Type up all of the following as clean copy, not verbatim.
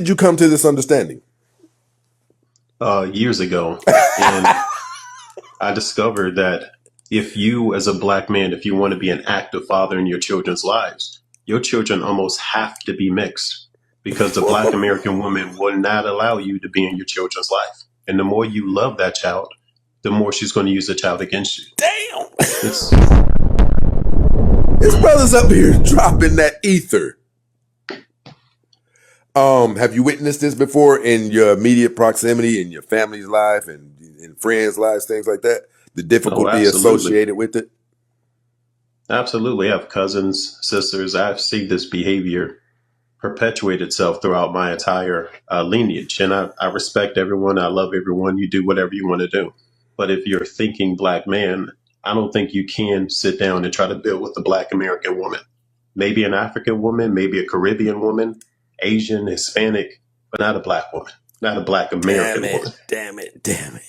Did you come to this understanding? Years ago, and I discovered that if you, as a black man, if you want to be an active father in your children's lives, your children almost have to be mixed because the black American woman will not allow you to be in your children's life. And the more you love that child, the more she's going to use the child against you. Damn. It's His brother's up here dropping that ether. Have you witnessed this before in your immediate proximity, in your family's life and in friends' lives, things like that? The oh, difficulty absolutely. associated with it? Absolutely. I have cousins, sisters. I've seen this behavior perpetuate itself throughout my entire lineage. And I respect everyone. I love everyone. You do whatever you want to do. But if you're a thinking black man, I don't think you can sit down and try to build with a black American woman. Maybe an African woman, maybe a Caribbean woman, Asian, Hispanic, but not a black woman, not a black Damn American it, woman. damn it, damn it.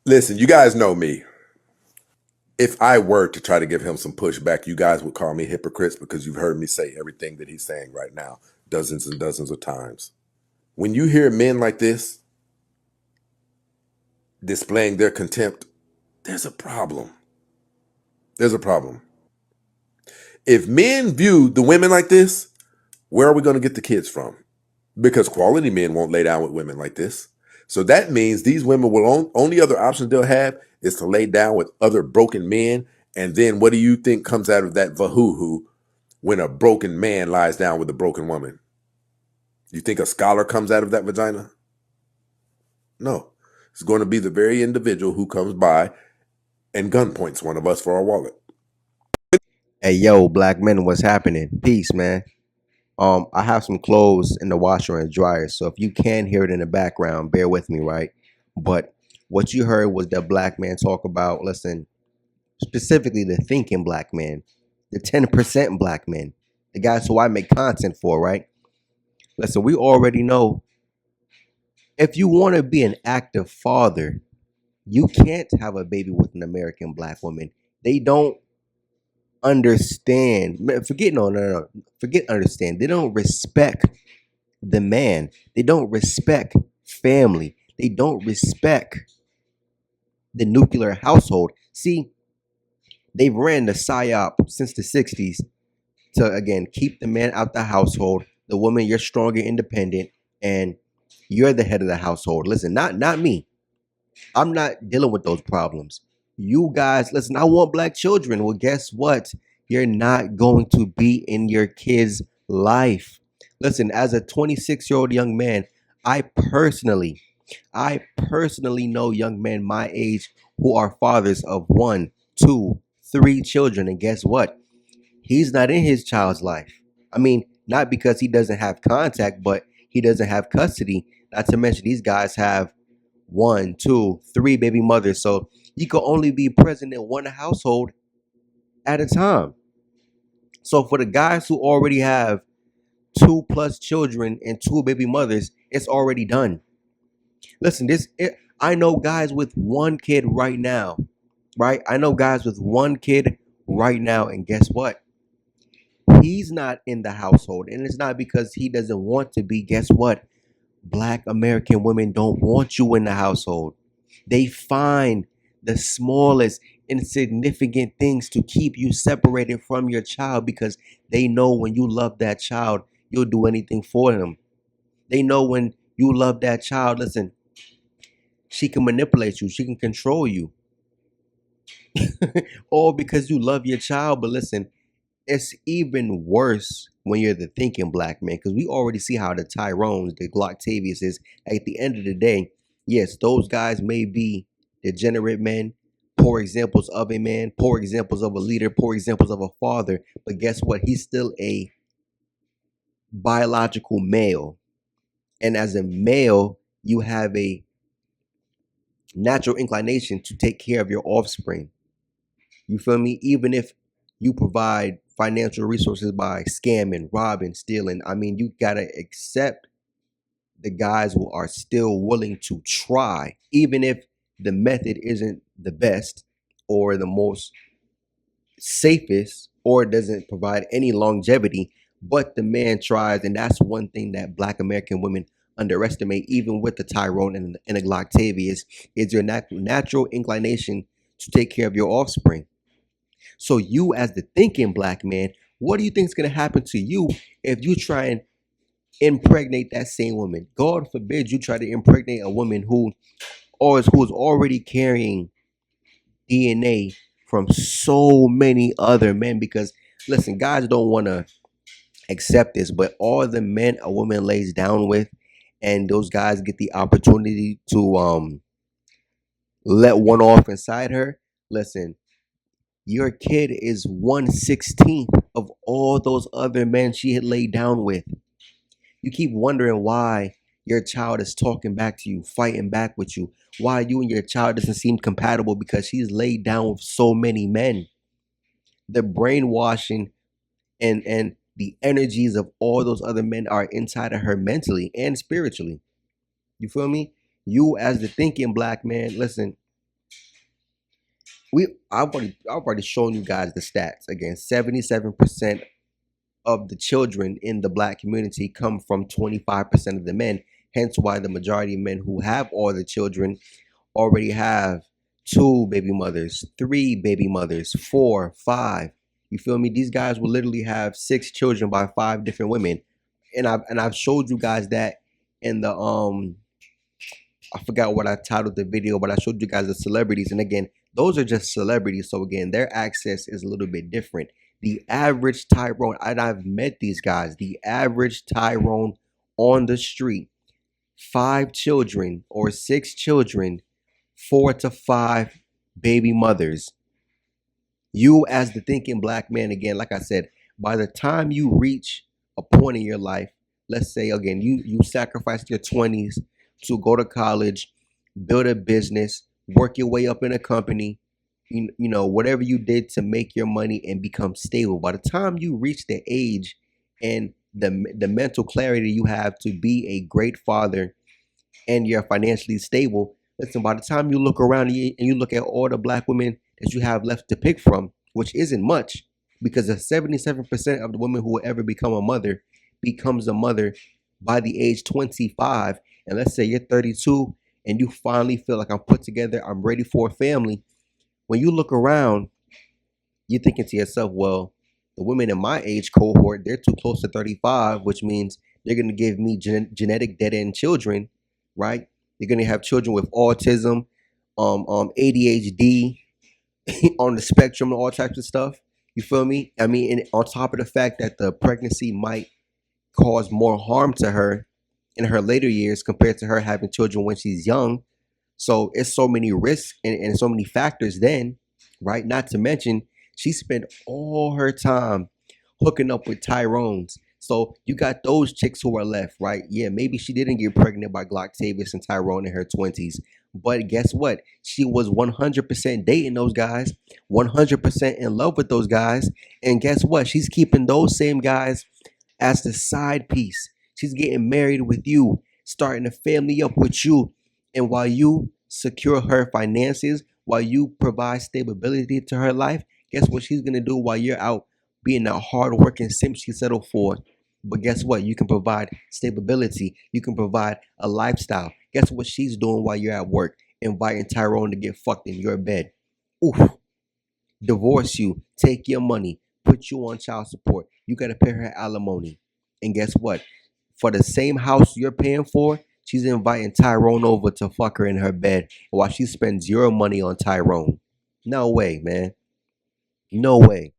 Listen, you guys know me. If I were to try to give him some pushback, you guys would call me hypocrites because you've heard me say everything that he's saying right now dozens and dozens of times. When you hear men like this displaying their contempt, there's a problem. There's a problem. If men view the women like this, where are we going to get the kids from? Because quality men won't lay down with women like this. So that means these women will only other options they'll have is to lay down with other broken men. And then what do you think comes out of that vahoo when a broken man lies down with a broken woman? You think a scholar comes out of that vagina? No. It's going to be the very individual who comes by and gun points one of us for our wallet. Hey yo, black men, what's happening? Peace, man. I have some clothes in the washer and dryer, so if you can hear it in the background, bear with me, right? But what you heard was that black man talk about, listen, specifically the thinking black man, the 10% black men, the guys who I make content for, right? Listen, we already know if you want to be an active father, you can't have a baby with an American black woman. They don't understand. Forget no. Forget understand. They don't respect the man. They don't respect family. They don't respect the nuclear household. See, they've ran the psyop since the 60s to again keep the man out the household. The woman, you're strong and independent, and you're the head of the household. Listen, not me. I'm not dealing with those problems. You guys, listen, I want black children. Well, guess what? You're not going to be in your kid's life. Listen, as a 26-year-old young man, I personally, I personally know young men my age who are fathers of one, two, three children. And guess what? He's not in his child's life. I mean, not because he doesn't have contact, but he doesn't have custody. Not to mention, these guys have one, two, three baby mothers. So you can only be present in one household at a time. So for the guys who already have two plus children and two baby mothers, it's already done. Listen, I know guys with one kid right now, right? I know guys with one kid right now, and guess what? He's not in the household, and it's not because he doesn't want to be. Guess what? Black American women don't want you in the household. They find the smallest insignificant things to keep you separated from your child because they know when you love that child, you'll do anything for him. They know when you love that child, listen, she can manipulate you, she can control you. All because you love your child. But listen, it's even worse when you're the thinking black man because we already see how the Tyrones, the Glocktavius is. At the end of the day, yes, those guys may be degenerate men, poor examples of a man, poor examples of a leader, poor examples of a father. But guess what? He's still a biological male. And as a male, you have a natural inclination to take care of your offspring. You feel me? Even if you provide financial resources by scamming, robbing, stealing, I mean, you gotta accept the guys who are still willing to try, even if the method isn't the best or the most safest. or it doesn't provide any longevity, but the man tries. And that's one thing that Black American women underestimate, even with the Tyrone and the Gloctavius, is your natural inclination to take care of your offspring. So you, as the thinking Black man, what do you think is going to happen to you if you try and impregnate that same woman? God forbid you try to impregnate a woman who's already carrying DNA from so many other men. Because listen, guys don't want to accept this, but all the men a woman lays down with, and those guys get the opportunity to let one off inside her. Listen, your kid is 1/16 of all those other men she had laid down with. You keep wondering why your child is talking back to you, fighting back with you, why you and your child doesn't seem compatible, because she's laid down with so many men. The brainwashing and the energies of all those other men are inside of her mentally and spiritually. You feel me? You, as the thinking Black man, listen, I've already shown you guys the stats. Again, 77% of the children in the Black community come from 25% of the men. Hence why the majority of men who have all the children already have 2 baby mothers, 3 baby mothers, 4, 5. You feel me? These guys will literally have 6 children by 5 different women. And I've showed you guys that in the I forgot what I titled the video, but I showed you guys the celebrities. And again, those are just celebrities. So again, their access is a little bit different. The average Tyrone, and I've met these guys, the average Tyrone on the street, 5 children or 6 children, 4 to 5 baby mothers. You, as the thinking Black man, again, like I said, by the time you reach a point in your life, let's say again, you sacrificed your 20s to go to college, build a business, work your way up in a company, you know, whatever you did to make your money and become stable. By the time you reach the age and the mental clarity you have to be a great father and you're financially stable, listen, by the time you look around and you look at all the Black women that you have left to pick from, which isn't much, because the 77% of the women who will ever become a mother becomes a mother by the age 25. And let's say you're 32 and you finally feel like I'm put together, I'm ready for a family. When you look around, you're thinking to yourself, well, the women in my age cohort, they're too close to 35, which means they're going to give me genetic dead end children, right? They're going to have children with autism, ADHD, on the spectrum, all types of stuff. You feel me? I mean, and on top of the fact that the pregnancy might cause more harm to her in her later years compared to her having children when she's young. So it's so many risks and so many factors then, right? Not to mention, she spent all her time hooking up with Tyrones. So you got those chicks who are left, right? Yeah, maybe she didn't get pregnant by Gloctavius and Tyrone in her 20s. But guess what? She was 100% dating those guys, 100% in love with those guys. And guess what? She's keeping those same guys as the side piece. She's getting married with you, starting a family up with you. And while you secure her finances, while you provide stability to her life, guess what she's going to do while you're out being that hard-working simp she settled for? But guess what? You can provide stability. You can provide a lifestyle. Guess what she's doing while you're at work? Inviting Tyrone to get fucked in your bed. Oof. Divorce you, take your money, put you on child support. You got to pay her alimony. And guess what? For the same house you're paying for, she's inviting Tyrone over to fuck her in her bed while she spends your money on Tyrone. No way, man. No way.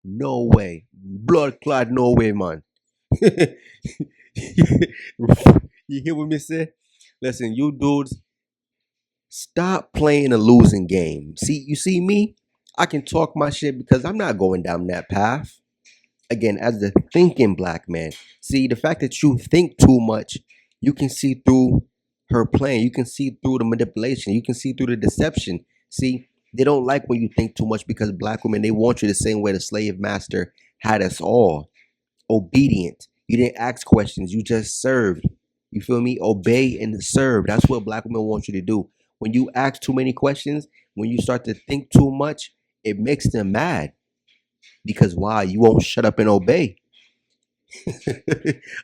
No way. Blood clot, no way, man. You hear what me say? Listen, you dudes, stop playing a losing game. See, you see me? I can talk my shit because I'm not going down that path. Again, as the thinking Black man, see, the fact that you think too much, you can see through her plan. You can see through the manipulation. You can see through the deception. See, they don't like when you think too much because Black women, they want you the same way the slave master had us all. Obedient. You didn't ask questions. You just served. You feel me? Obey and serve. That's what Black women want you to do. When you ask too many questions, when you start to think too much, it makes them mad. Because why? You won't shut up and obey.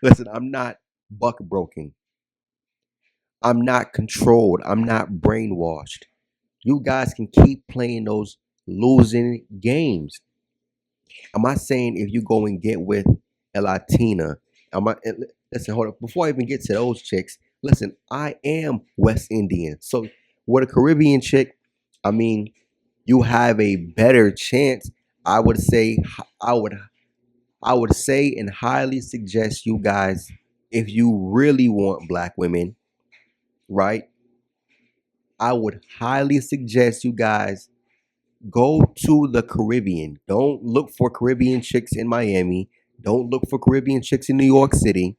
Listen, I'm not buck broken. I'm not controlled. I'm not brainwashed. You guys can keep playing those losing games. Am I saying if you go and get with a Latina, am I listen, hold up. Before I even get to those chicks, listen, I am West Indian. So with a Caribbean chick, I mean, you have a better chance. I would say I would say and highly suggest you guys, if you really want black women, right? I would highly suggest you guys go to the Caribbean. Don't look for Caribbean chicks in Miami. Don't look for Caribbean chicks in New York City.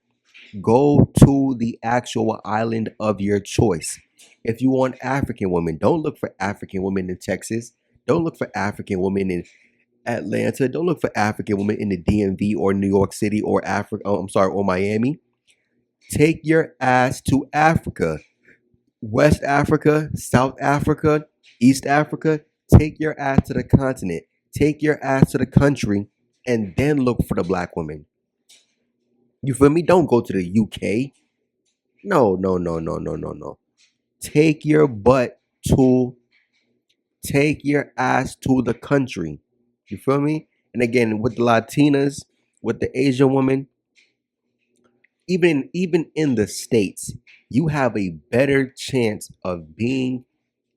Go to the actual island of your choice. If you want African women, don't look for African women in Texas. Don't look for African women in Atlanta. Don't look for African women in the DMV or New York City or Africa. Oh, I'm sorry, or Miami. Take your ass to Africa. West Africa, South Africa, East Africa, take your ass to the continent, take your ass to the country, and then look for the black women. You feel me? Don't go to the UK. No, no, no, no, no, no, no. Take your butt to, take your ass to the country. You feel me? And again, with the Latinas, with the Asian woman, even in the States, you have a better chance of being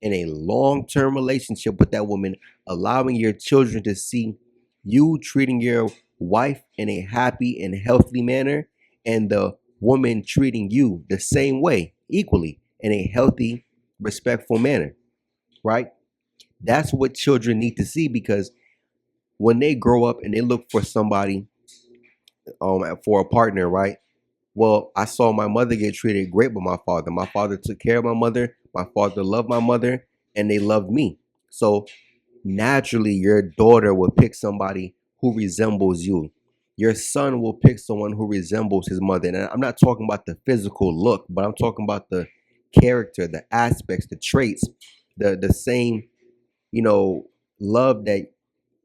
in a long-term relationship with that woman, allowing your children to see you treating your wife in a happy and healthy manner, and the woman treating you the same way, equally, in a healthy, respectful manner, right? That's what children need to see, because when they grow up and they look for somebody, for a partner, right? Well, I saw my mother get treated great by my father. My father took care of my mother. My father loved my mother, and they loved me. So naturally, your daughter will pick somebody who resembles you. Your son will pick someone who resembles his mother. And I'm not talking about the physical look, but I'm talking about the character, the aspects, the traits, the same, love that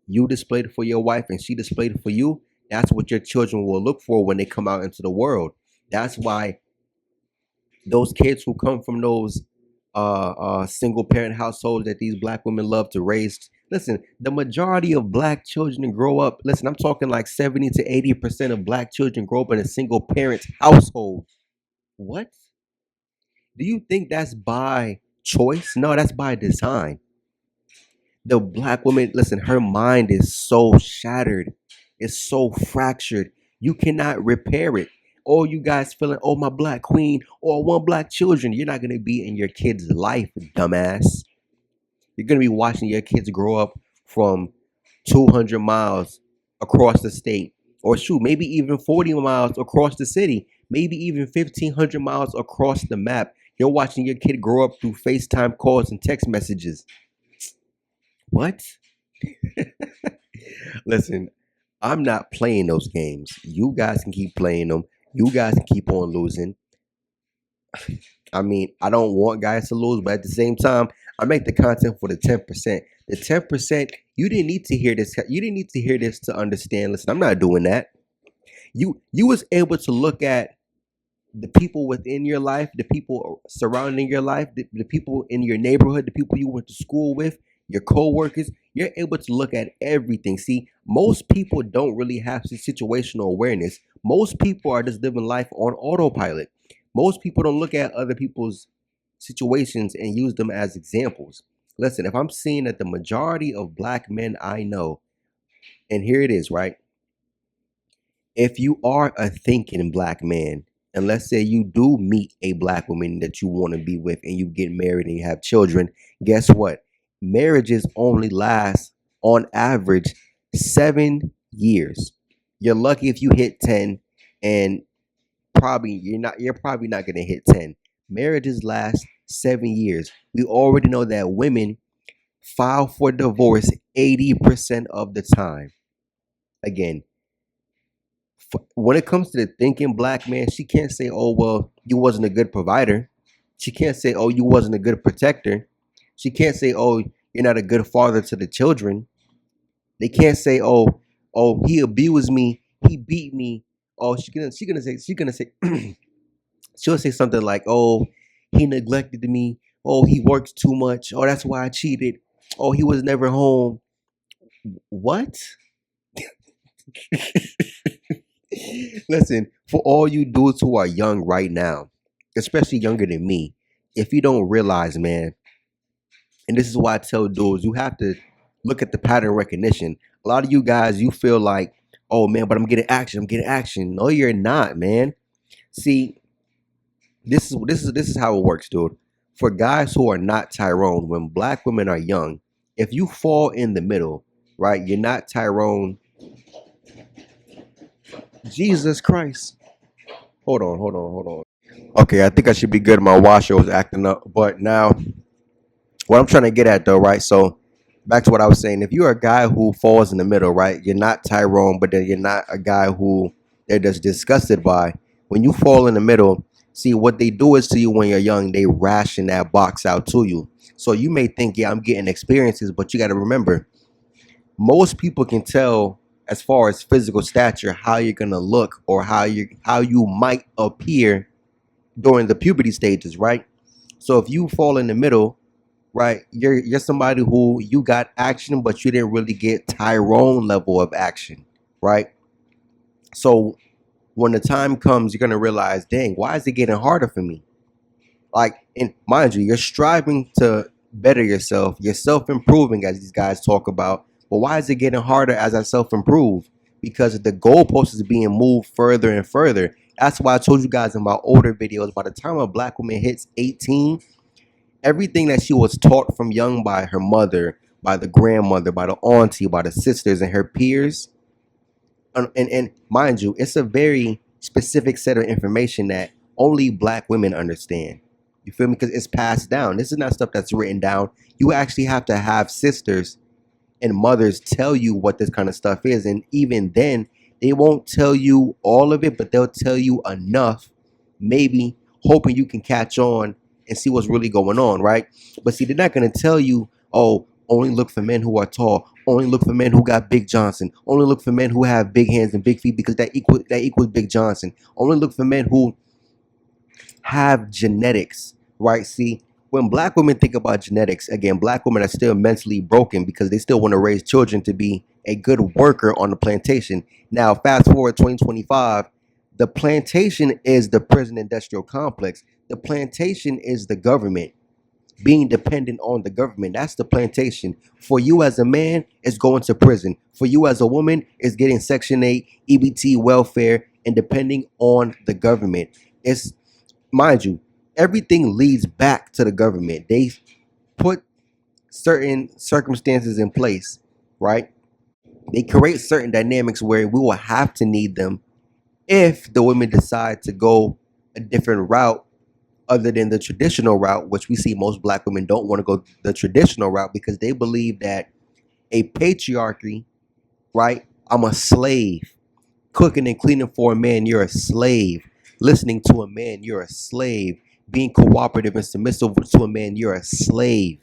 you displayed for your wife and she displayed for you. That's what your children will look for when they come out into the world. That's why those kids who come from those single parent households that these black women love to raise. Listen, the majority of black children grow up. Listen, I'm talking like 70 to 80% of black children grow up in a single parent household. What? Do you think that's by choice? No, that's by design. The black woman, listen, her mind is so shattered, it's so fractured. You cannot repair it. All you guys feeling, oh, my black queen, or one black children, you're not gonna be in your kid's life, dumbass. You're gonna be watching your kids grow up from 200 miles across the state, or shoot, maybe even 40 miles across the city, maybe even 1,500 miles across the map. You're watching your kid grow up through FaceTime calls and text messages. What? Listen, I'm not playing those games. You guys can keep playing them. You guys can keep on losing. I mean, I don't want guys to lose, but at the same time, I make the content for the 10%. The 10%, you didn't need to hear this. You didn't need to hear this to understand. Listen, I'm not doing that. You was able to look at the people within your life, the people surrounding your life, the people in your neighborhood, the people you went to school with, your co-workers. You're able to look at everything. See, most people don't really have situational awareness. Most people are just living life on autopilot. Most people don't look at other people's situations and use them as examples. Listen, if I'm seeing that the majority of black men I know, and here it is, right? If you are a thinking black man, and let's say you do meet a black woman that you want to be with and you get married and you have children, guess what? Marriages only last on average 7 years. You're lucky if you hit 10, and you're probably not going to hit 10. Marriages last 7 years. We already know that women file for divorce 80% of the time. Again, when it comes to the thinking black man, she can't say, oh, well, you wasn't a good provider. She can't say, oh, you wasn't a good protector. She can't say, oh, you're not a good father to the children. They can't say, oh, he abused me, he beat me. Oh, she's gonna say she'll say something like, oh, he neglected me. Oh, he works too much. Oh, that's why I cheated. Oh, he was never home. What? Listen, for all you dudes who are young right now, especially younger than me, if you don't realize, man, and this is why I tell dudes, you have to look at the pattern recognition. A lot of you guys, you feel like, oh man, but I'm getting action. I'm getting action. No, you're not, man. See, this is how it works, dude. For guys who are not Tyrone, when black women are young, if you fall in the middle, right, you're not Tyrone. Jesus Christ. Hold on. Okay, I think I should be good. My washer was acting up. But now, what I'm trying to get at though, right? So back to what I was saying. If you're a guy who falls in the middle, right? You're not Tyrone, but then you're not a guy who they're just disgusted by. When you fall in the middle, see what they do is to you when you're young, they ration that box out to you. So you may think, yeah, I'm getting experiences, but you got to remember, most people can tell as far as physical stature how you're gonna look or how you might appear during the puberty stages, right? So if you fall in the middle, right, you're somebody who you got action, but you didn't really get Tyrone level of action, right? So when the time comes, you're gonna realize, dang, why is it getting harder for me? Like, and mind you, you're striving to better yourself, you're self-improving as these guys talk about. But why is it getting harder as I self-improve? Because the goalpost is being moved further and further. That's why I told you guys in my older videos, by the time a black woman hits 18, everything that she was taught from young by her mother, by the grandmother, by the auntie, by the sisters and her peers, and mind you, it's a very specific set of information that only black women understand. You feel me? Because it's passed down. This is not stuff that's written down. You actually have to have sisters and mothers tell you what this kind of stuff is. And even then, they won't tell you all of it, but they'll tell you enough, maybe hoping you can catch on and see what's really going on, right? But see, they're not going to tell you, oh, only look for men who are tall. Only look for men who got Big Johnson. Only look for men who have big hands and big feet because that equals Big Johnson. Only look for men who have genetics, right? See, when black women think about genetics, again, black women are still mentally broken because they still want to raise children to be a good worker on the plantation. Now, fast forward 2025, the plantation is the prison industrial complex. The plantation is the government being dependent on the government. That's the plantation. For you as a man, it's going to prison. For you as a woman, it's getting Section 8, EBT, welfare, and depending on the government. It's, mind you, everything leads back to the government. They put certain circumstances in place, right? They create certain dynamics where we will have to need them if the women decide to go a different route other than the traditional route, which we see most black women don't want to go the traditional route because they believe that a patriarchy, right? I'm a slave. Cooking and cleaning for a man, you're a slave. Listening to a man, you're a slave. Being cooperative and submissive to a man, you're a slave.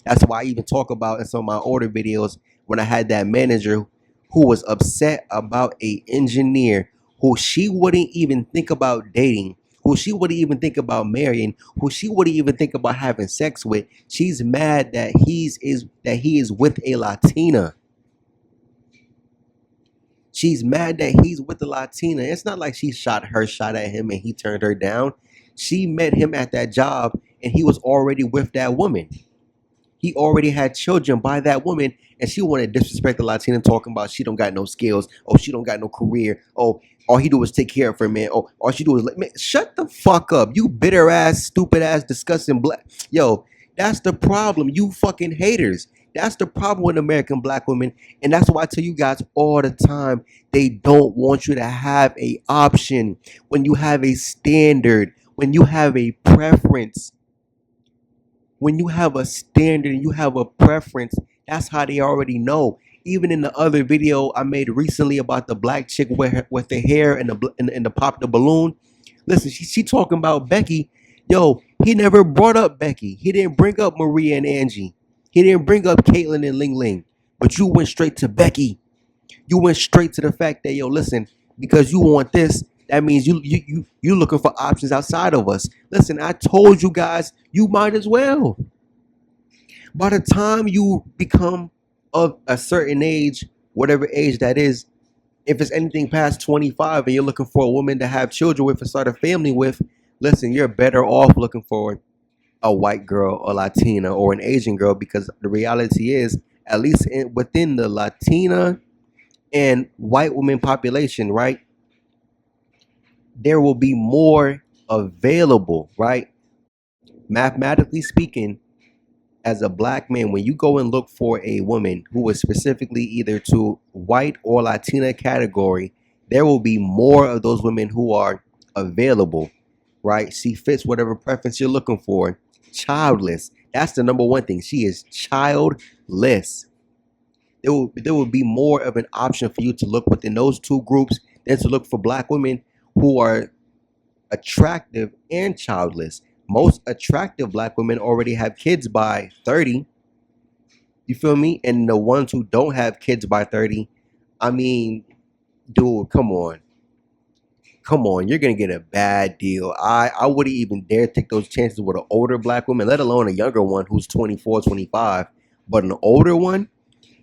That's why I even talk about in some of my older videos when I had that manager who was upset about a engineer who she wouldn't even think about dating, who she wouldn't even think about marrying, who she wouldn't even think about having sex with. She's mad that he is with a Latina. She's mad that he's with the Latina. It's not like she shot at him and he turned her down. She met him at that job and he was already with that woman. He already had children by that woman, and she wanted to disrespect the Latina, talking about she don't got no skills. Oh, she don't got no career. Oh, all he do is take care of her, man. Oh, all she do is man, shut the fuck up. You bitter ass, stupid ass, disgusting black. Yo, that's the problem. You fucking haters. That's the problem with American black women, and that's why I tell you guys all the time. They don't want you to have a option. When you have a standard, when you have a preference, when you have a standard and you have a preference, that's how they already know. Even in the other video I made recently about the black chick with the hair and the pop the balloon, listen, she talking about Becky. Yo, he never brought up Becky. He didn't bring up Maria and Angie. He didn't bring up Caitlyn and Ling Ling. But you went straight to Becky. You went straight to the fact that, yo, listen, because you want this, that means you looking for options outside of us. Listen, I told you guys, you might as well. By the time you become of a certain age, whatever age that is, if it's anything past 25 and you're looking for a woman to have children with and start a family with, listen, you're better off looking for a white girl, a Latina, or an Asian girl, because the reality is, at least within the Latina and white woman population, right, there will be more available, right? Mathematically speaking, as a black man, when you go and look for a woman who is specifically either to white or Latina category, there will be more of those women who are available, right? She fits whatever preference you're looking for. Childless. That's the number one thing. She is childless. There will be more of an option for you to look within those two groups than to look for black women who are attractive and childless. Most attractive black women already have kids by 30. You feel me? And the ones who don't have kids by 30, I mean, dude, come on. Come on, you're gonna get a bad deal. I wouldn't even dare take those chances with an older black woman, let alone a younger one who's 24, 25. But an older one,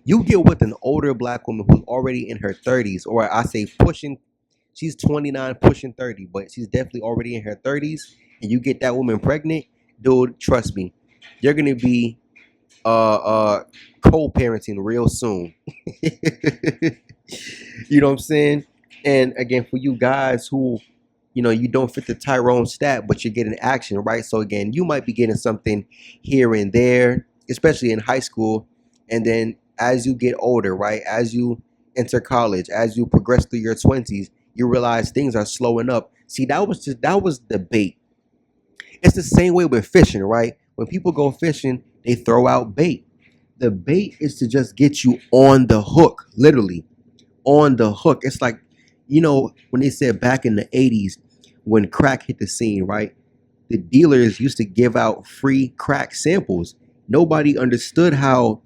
you get with an older black woman who's already in her 30s, or I say pushing, she's 29, pushing 30, but she's definitely already in her 30s, and you get that woman pregnant, dude, trust me, you're gonna be co-parenting real soon. You know what I'm saying? And again, for you guys who, you don't fit the Tyrone stat, but you're getting action, right? So again, you might be getting something here and there, especially in high school. And then as you get older, right? As you enter college, as you progress through your 20s, you realize things are slowing up. See, that was the bait. It's the same way with fishing, right? When people go fishing, they throw out bait. The bait is to just get you on the hook, literally on the hook. It's like, when they said back in the 80s, when crack hit the scene, right? The dealers used to give out free crack samples. Nobody understood how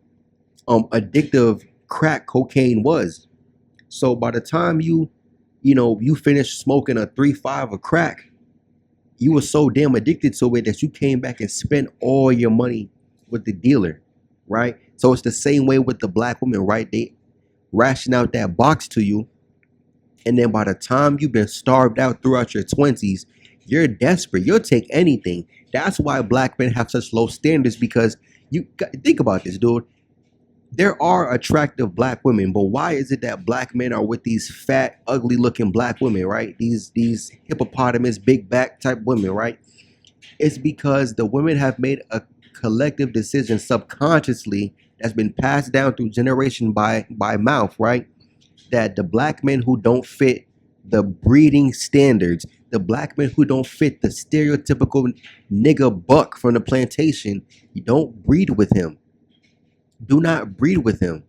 addictive crack cocaine was. So by the time you finished smoking a 3-5 of crack, you were so damn addicted to it that you came back and spent all your money with the dealer, right? So it's the same way with the black women, right? They ration out that box to you, and then by the time you've been starved out throughout your 20s, you're desperate. You'll take anything. That's why black men have such low standards, because think about this, dude. There are attractive black women, but why is it that black men are with these fat, ugly looking black women, right? These hippopotamus, big back type women, right? It's because the women have made a collective decision subconsciously that's been passed down through generation by mouth, right? That the black men who don't fit the breeding standards, the black men who don't fit the stereotypical nigga buck from the plantation, you don't breed with him. Do not breed with him.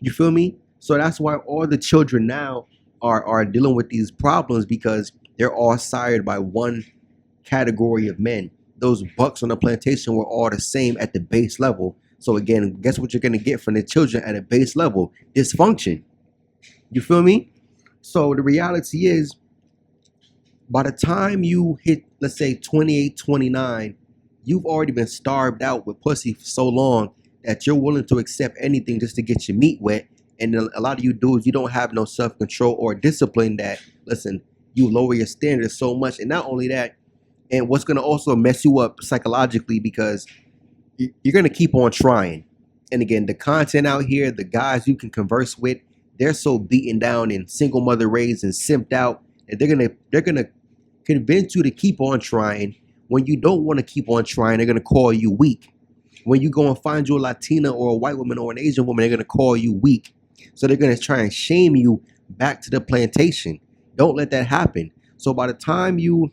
You feel me? So that's why all the children now are dealing with these problems, because they're all sired by one category of men. Those bucks on the plantation were all the same at the base level. So again, guess what you're going to get from the children at a base level? Dysfunction. You feel me? So the reality is, by the time you hit, let's say 28, 29, you've already been starved out with pussy for so long that you're willing to accept anything just to get your meat wet. And a lot of you dudes, you don't have no self-control or discipline that, listen, you lower your standards so much. And not only that, and what's going to also mess you up psychologically, because you're going to keep on trying. And again, the content out here, the guys you can converse with, they're so beaten down and single mother raised and simped out that they're gonna convince you to keep on trying. When you don't want to keep on trying, they're gonna call you weak. When you go and find you a Latina or a white woman or an Asian woman, they're gonna call you weak. So they're gonna try and shame you back to the plantation. Don't let that happen. So by the time you,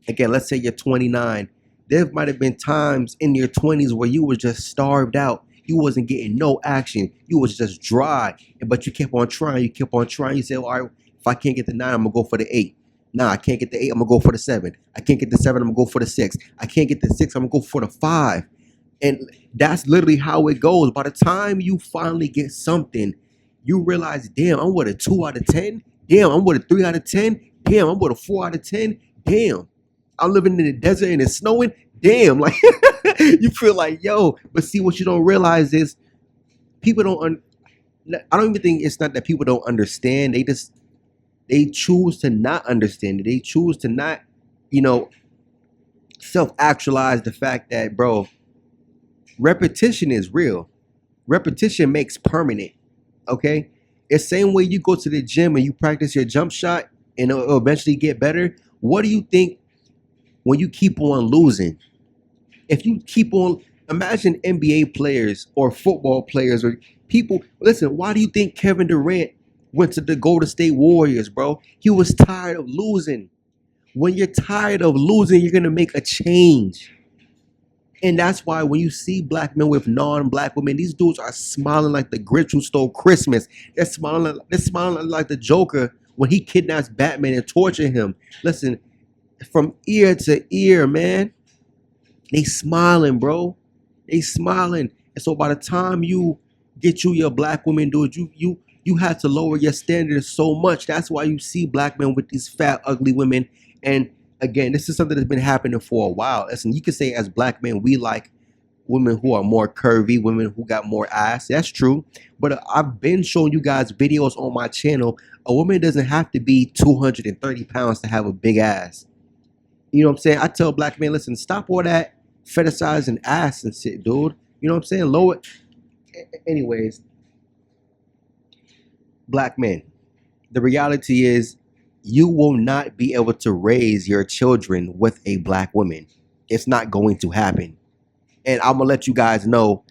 again, let's say you're 29, there might have been times in your 20s where you were just starved out. You wasn't getting no action. You was just dry. But you kept on trying. You kept on trying. You said, all right, if I can't get the 9, I'm going to go for the 8. Nah, I can't get the 8. I'm going to go for the 7. I can't get the 7. I'm going to go for the 6. I can't get the 6. I'm going to go for the 5. And that's literally how it goes. By the time you finally get something, you realize, damn, I'm with a 2 out of 10. Damn, I'm with a 3 out of 10. Damn, I'm with a 4 out of 10. Damn, I'm living in the desert and it's snowing. Damn, like you feel like, yo, but see, what you don't realize is people I don't even think it's not that people don't understand. They choose to not understand it. They choose to not, you know, self-actualize the fact that, bro, repetition is real. Repetition makes permanent. Okay, it's same way you go to the gym and you practice your jump shot and it'll eventually get better. What do you think when you keep on losing? If you keep on, imagine NBA players or football players or people. Listen, why do you think Kevin Durant went to the Golden State Warriors, bro? He was tired of losing. When you're tired of losing, you're gonna make a change. And that's why when you see black men with non-black women, these dudes are smiling like the Grinch who stole Christmas. They're smiling like the Joker when he kidnaps Batman and torture him. Listen, from ear to ear, man, they smiling, bro. They smiling. And so by the time you get your black women, dude, you have to lower your standards so much. That's why you see black men with these fat, ugly women. And again, this is something that's been happening for a while. Listen, you can say as black men, we like women who are more curvy, women who got more ass. That's true. But I've been showing you guys videos on my channel. A woman doesn't have to be 230 pounds to have a big ass. You know what I'm saying? I tell black men, listen, stop all that fetishizing ass and shit, dude. You know what I'm saying? Lower. Anyways, black men, the reality is you will not be able to raise your children with a black woman. It's not going to happen. And I'm gonna let you guys know,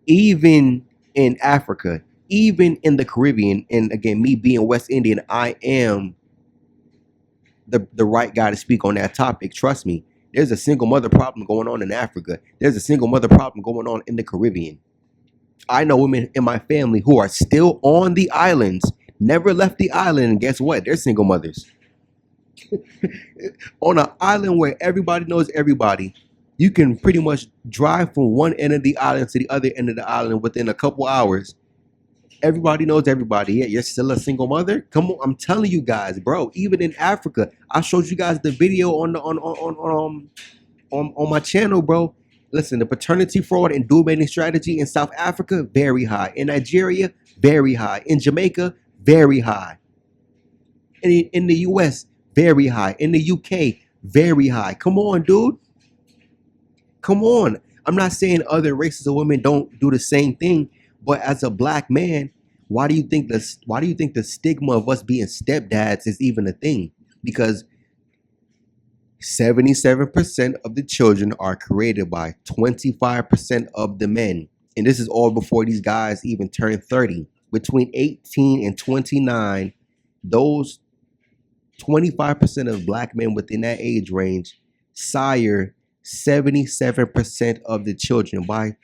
even in Africa, even in the Caribbean, and again, me being West Indian, I am the right guy to speak on that topic. Trust me, there's a single mother problem going on in Africa. There's a single mother problem going on in the Caribbean. I know women in my family who are still on the islands, never left the island, and guess what? They're single mothers. On an island where everybody knows everybody, you can pretty much drive from one end of the island to the other end of the island within a couple hours. Everybody knows everybody. Yeah, you're still a single mother. Come on, I'm telling you guys, bro. Even in Africa, I showed you guys the video on my channel, bro. Listen, the paternity fraud and dual mating strategy in South Africa, very high. In Nigeria, very high. In Jamaica, very high. In the US, very high. In the UK, very high. Come on, dude. Come on. I'm not saying other races of women don't do the same thing, but as a black man, why do you think the stigma of us being stepdads is even a thing? Because 77% of the children are created by 25% of the men. And this is all before these guys even turn 30. Between 18 and 29, those 25% of black men within that age range sire 77% of the children. By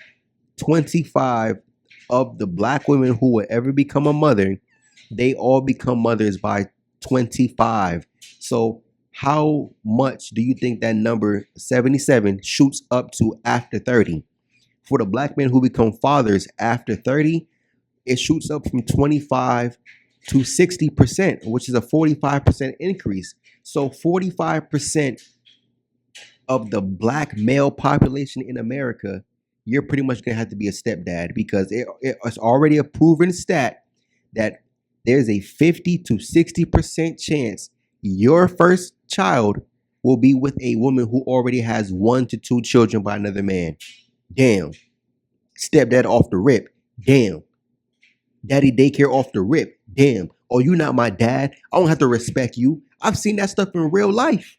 25 of the black women who will ever become a mother, they all become mothers by 25. So how much do you think that number 77 shoots up to after 30? For the black men who become fathers after 30, it shoots up from 25 to 60%, which is a 45% increase. So 45% of the black male population in America, you're pretty much gonna have to be a stepdad, because it's already a proven stat that there's a 50 to 60% chance your first child will be with a woman who already has 1 to 2 children by another man. Damn. Stepdad off the rip. Damn. Daddy daycare off the rip. Damn. Oh, you're not my dad. I don't have to respect you. I've seen that stuff in real life.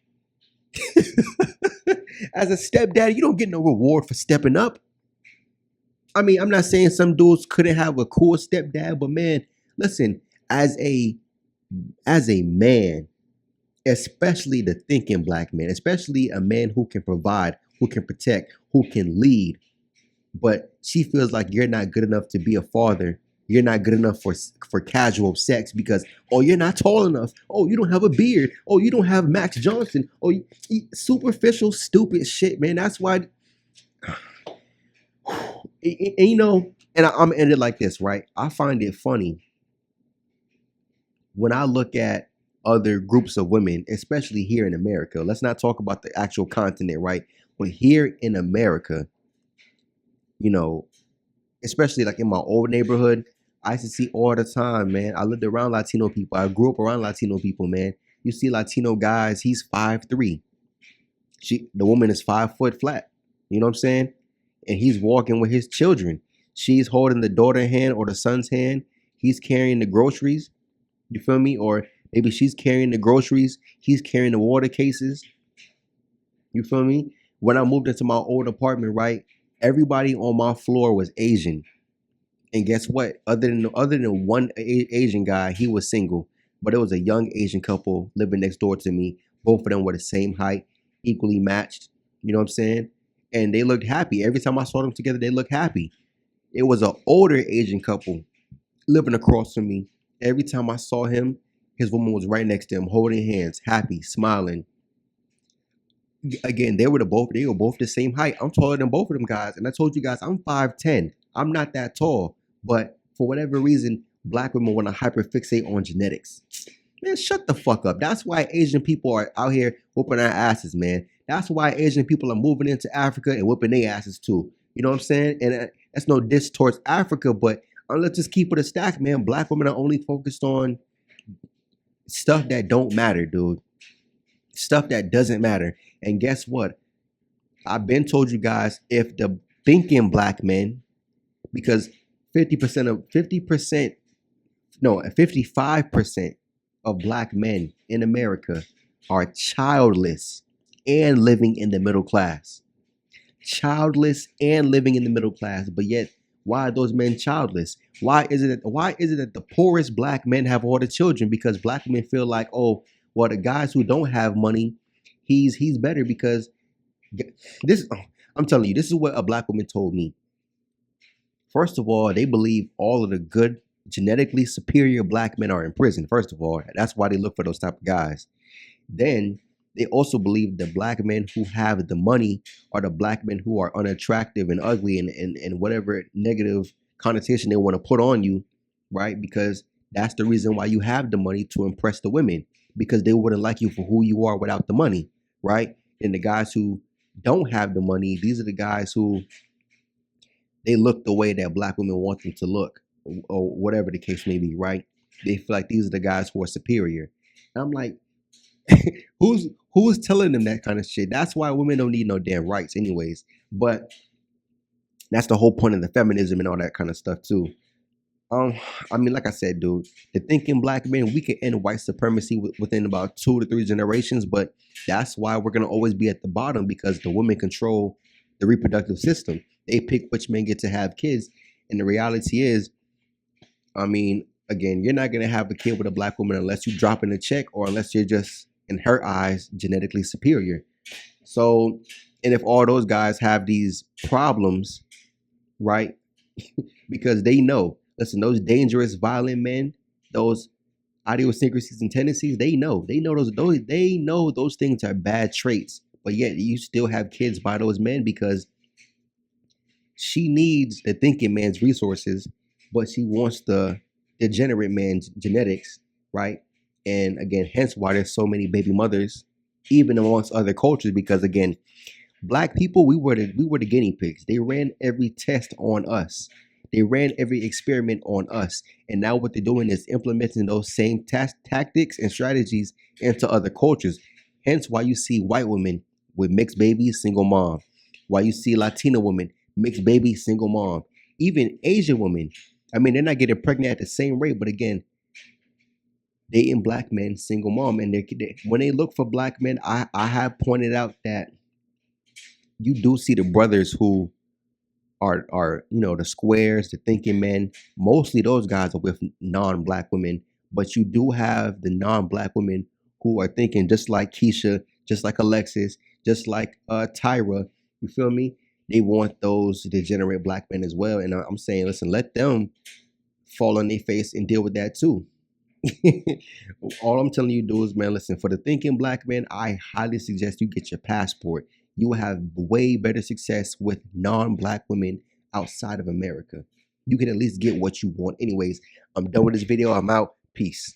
As a stepdad, you don't get no reward for stepping up. I mean, I'm not saying some dudes couldn't have a cool stepdad, but man, listen, as a man, especially the thinking black man, especially a man who can provide, who can protect, who can lead, but she feels like you're not good enough to be a father. You're not good enough for casual sex because, oh, you're not tall enough. Oh, you don't have a beard. Oh, you don't have Max Johnson. Oh, superficial, stupid shit, man. That's why And, you know, and I'm gonna end it like this, right? I find it funny when I look at other groups of women, especially here in America. Let's not talk about the actual continent, right? But here in America, you know, especially like in my old neighborhood, I used to see all the time, man. I lived around Latino people. I grew up around Latino people, man. You see Latino guys, he's 5'3". The woman is 5 foot flat. You know what I'm saying? And he's walking with his children. She's holding the daughter's hand or the son's hand. He's carrying the groceries. You feel me? Or maybe she's carrying the groceries. He's carrying the water cases. You feel me? When I moved into my old apartment, right? Everybody on my floor was Asian. And guess what? Other than one Asian guy, he was single. But it was a young Asian couple living next door to me. Both of them were the same height, equally matched. You know what I'm saying? And they looked happy. Every time I saw them together, they looked happy. It was an older Asian couple living across from me. Every time I saw him, his woman was right next to him, holding hands, happy, smiling. Again, they were both the same height. I'm taller than both of them guys. And I told you guys, I'm 5'10". I'm not that tall. But for whatever reason, black women want to hyperfixate on genetics. Man, shut the fuck up. That's why Asian people are out here whooping our asses, man. That's why Asian people are moving into Africa and whooping their asses too. You know what I'm saying? And that's no diss towards Africa, but let's just keep it a stack, man. Black women are only focused on stuff that don't matter, dude. Stuff that doesn't matter. And guess what? I've been told you guys, if the thinking black men, because 55% of black men in America are childless and living in the middle class. Childless and living in the middle class, but yet why are those men childless? Why is it that the poorest black men have all the children? Because black women feel like, oh, well, the guys who don't have money, he's better because this. I'm telling you, this is what a black woman told me. First of all, they believe all of the good, genetically superior black men are in prison. First of all, that's why they look for those type of guys. Then they also believe the black men who have the money are the black men who are unattractive and ugly and whatever negative connotation they want to put on you, right? Because that's the reason why you have the money, to impress the women, because they wouldn't like you for who you are without the money, right? And the guys who don't have the money, these are the guys who they look the way that black women want them to look, or whatever the case may be, right? They feel like these are the guys who are superior. And I'm like, who's telling them that kind of shit? That's why women don't need no damn rights anyways. But that's the whole point of the feminism and all that kind of stuff too. I mean, like I said, dude, the thinking black men, we can end white supremacy within about 2 to 3 generations, but that's why we're gonna always be at the bottom, because the women control the reproductive system. They pick which men get to have kids, and the reality is, I mean, again, you're not gonna have a kid with a black woman unless you drop in a check, or unless you're just, in her eyes, genetically superior. So, and if all those guys have these problems, right? Because they know, listen, those dangerous, violent men, those idiosyncrasies and tendencies, they know those things are bad traits. But yet you still have kids by those men, because she needs the thinking man's resources, but she wants the degenerate man's genetics, right? And again, hence why there's so many baby mothers, even amongst other cultures, because again, black people, we were the guinea pigs. They ran every test on us. They ran every experiment on us. And now what they're doing is implementing those same tactics and strategies into other cultures. Hence why you see white women with mixed babies, single mom. Why you see Latina women, mixed babies, single mom. Even Asian women. I mean, they're not getting pregnant at the same rate, but again, dating black men, single mom. And when they look for black men, I have pointed out that you do see the brothers who are the squares, the thinking men. Mostly those guys are with non-black women, but you do have the non-black women who are thinking just like Keisha, just like Alexis, just like Tyra. You feel me? They want those degenerate black men as well. And I'm saying, listen, let them fall on their face and deal with that too. All I'm telling you do is, man, listen, for the thinking black man, I highly suggest you get your passport. You will have way better success with non-black women outside of America. You can at least get what you want. Anyways, I'm done with this video. I'm out. Peace.